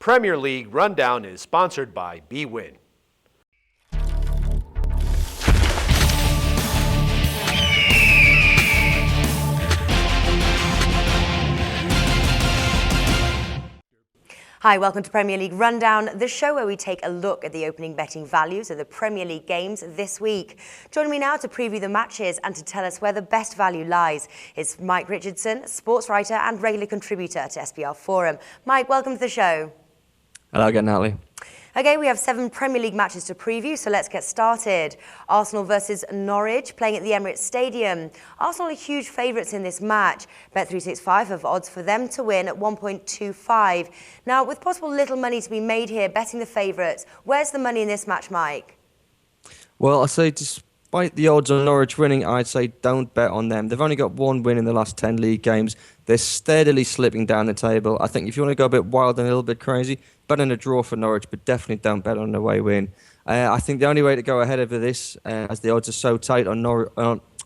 Premier League Rundown is sponsored by bwin. Hi, welcome to Premier League Rundown, the show where we take a look at the opening betting values of the Premier League games this week. Joining me now to preview the matches and to tell us where the best value lies is Mike Richardson, sportswriter and regular contributor to SBRForum. Mike, welcome to the show. Hello again, Natalie. Okay, we have 7 Premier League matches to preview, so let's get started. Arsenal versus Norwich, playing at the Emirates Stadium. Arsenal are huge favourites in this match. Bet365 have odds for them to win at 1.25. Now, with possible little money to be made here, betting the favourites, where's the money in this match, Mike? Well, I say despite the odds on Norwich winning, I'd say don't bet on them. They've only got 1 win in the last 10 league games. They're steadily slipping down the table. I think if you want to go a bit wild and a little bit crazy, bet on a draw for Norwich, but definitely don't bet on an away win. I think the only way to go ahead of this, as the odds are so tight on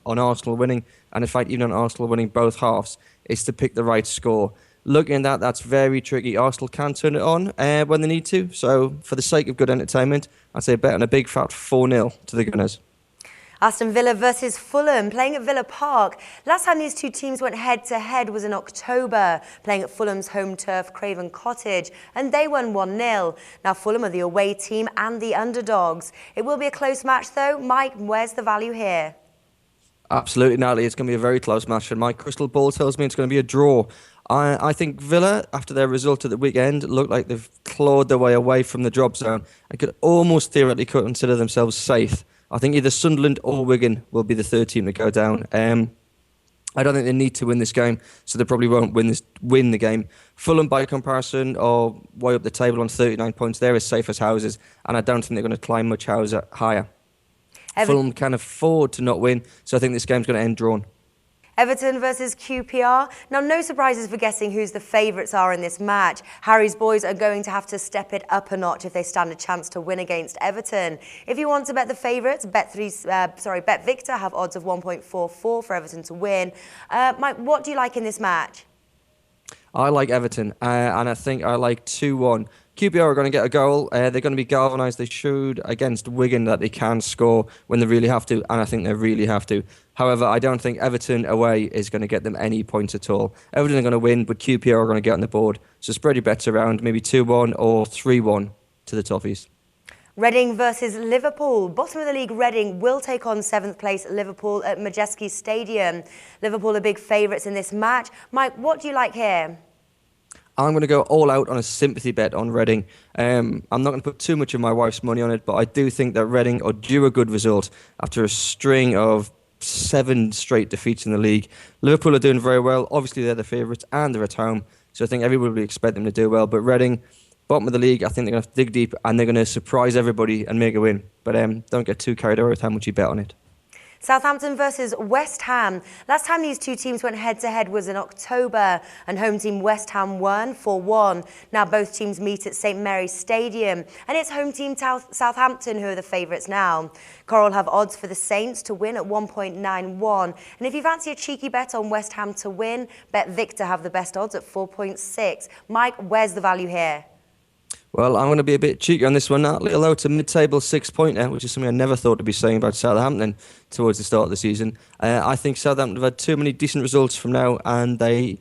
Arsenal winning, and in fact even on Arsenal winning both halves, is to pick the right score. Looking at that, that's very tricky. Arsenal can turn it on when they need to. So for the sake of good entertainment, I'd say bet on a big fat 4-0 to the Gunners. Aston Villa versus Fulham, playing at Villa Park. Last time these two teams went head-to-head was in October, playing at Fulham's home turf, Craven Cottage, and they won 1-0. Now, Fulham are the away team and the underdogs. It will be a close match, though. Mike, where's the value here? Absolutely, Natalie. It's going to be a very close match, and my crystal ball tells me it's going to be a draw. I think Villa, after their result at the weekend, look like they've clawed their way away from the drop zone and could almost theoretically consider themselves safe. I think either Sunderland or Wigan will be the third team to go down. I don't think they need to win this game, so they probably won't win the game. Fulham, by comparison, are way up the table on 39 points. They're as safe as houses, and I don't think they're going to climb much higher. Fulham can afford to not win, so I think this game's going to end drawn. Everton versus QPR. Now, no surprises for guessing who's the favourites are in this match. Harry's boys are going to have to step it up a notch if they stand a chance to win against Everton. If you want to bet the favourites, Bet Victor have odds of 1.44 for Everton to win. Mike, what do you like in this match? I like Everton, and I think I like 2-1. QPR are going to get a goal. They're going to be galvanised. They showed against Wigan that they can score when they really have to, and I think they really have to. However, I don't think Everton away is going to get them any points at all. Everton are going to win, but QPR are going to get on the board. So spread your bets around, maybe 2-1 or 3-1 to the Toffees. Reading versus Liverpool. Bottom of the league, Reading will take on 7th place Liverpool at Majeski Stadium. Liverpool are big favourites in this match. Mike, what do you like here? I'm going to go all out on a sympathy bet on Reading. I'm not going to put too much of my wife's money on it, but I do think that Reading are due a good result after a string of 7 straight defeats in the league. Liverpool are doing very well. Obviously, they're the favourites and they're at home, so I think everybody will expect them to do well. But Reading, bottom of the league, I think they're going to have to dig deep and they're going to surprise everybody and make a win. But don't get too carried away with how much you bet on it. Southampton versus West Ham. Last time these two teams went head-to-head was in October, and home team West Ham won 4-1. Now both teams meet at St Mary's Stadium, and it's home team Southampton who are the favourites now. Coral have odds for the Saints to win at 1.91, and if you fancy a cheeky bet on West Ham to win, Bet Victor have the best odds at 4.6. Mike, where's the value here? Well, I'm going to be a bit cheeky on this one, Natalie, although it's a mid-table 6-pointer, which is something I never thought to be saying about Southampton towards the start of the season. I think Southampton have had too many decent results from now, and the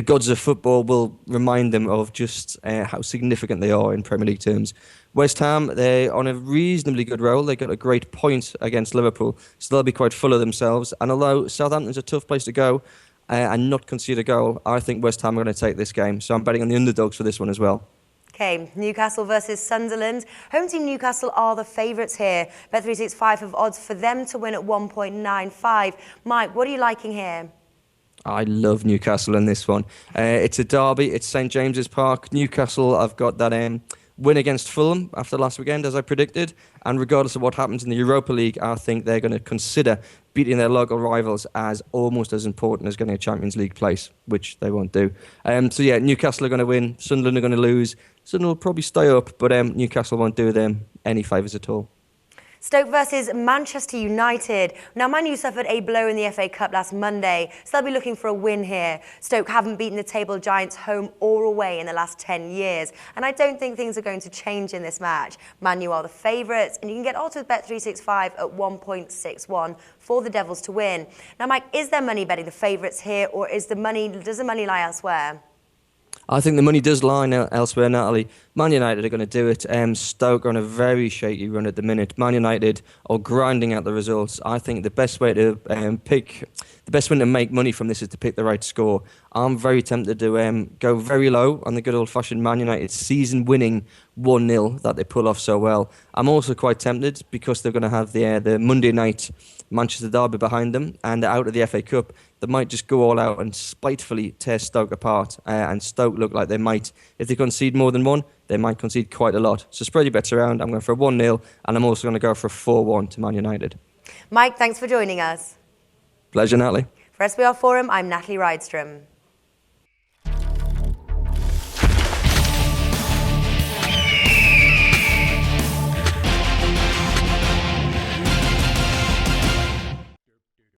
gods of football will remind them of just how significant they are in Premier League terms. West Ham, they're on a reasonably good roll. They got a great point against Liverpool, so they'll be quite full of themselves. And although Southampton's a tough place to go and not concede a goal, I think West Ham are going to take this game. So I'm betting on the underdogs for this one as well. Okay, Newcastle versus Sunderland. Home team Newcastle are the favourites here. Bet365 have odds for them to win at 1.95. Mike, what are you liking here? I love Newcastle in this one. It's a derby. It's St James's Park. Newcastle, I've got that win against Fulham after last weekend, as I predicted. And regardless of what happens in the Europa League, I think they're going to consider beating their local rivals as almost as important as getting a Champions League place, which they won't do. So yeah, Newcastle are going to win. Sunderland are going to lose. Sunderland will probably stay up, but Newcastle won't do them any favours at all. Stoke versus Manchester United. Now, Man U suffered a blow in the FA Cup last Monday, so they'll be looking for a win here. Stoke haven't beaten the table giants home or away in the last 10 years, and I don't think things are going to change in this match. Man U are the favourites, and you can get odds with Bet365 at 1.61 for the Devils to win. Now, Mike, is there money betting the favourites here, or does the money lie elsewhere? I think the money does lie elsewhere, Natalie. Man United are going to do it. Stoke are on a very shaky run at the minute. Man United are grinding out the results. I think the best way to make money from this is to pick the right score. I'm very tempted to go very low on the good old-fashioned Man United season-winning 1-0 that they pull off so well. I'm also quite tempted because they're going to have the Monday night Manchester derby behind them, and out of the FA Cup, they might just go all out and spitefully tear Stoke apart. And Stoke look like they might, if they concede more than one, they might concede quite a lot. So spread your bets around. I'm going for a 1-0, and I'm also going to go for a 4-1 to Man United. Mike, thanks for joining us. Pleasure, Natalie. For SBRForum, I'm Natalie Rydström.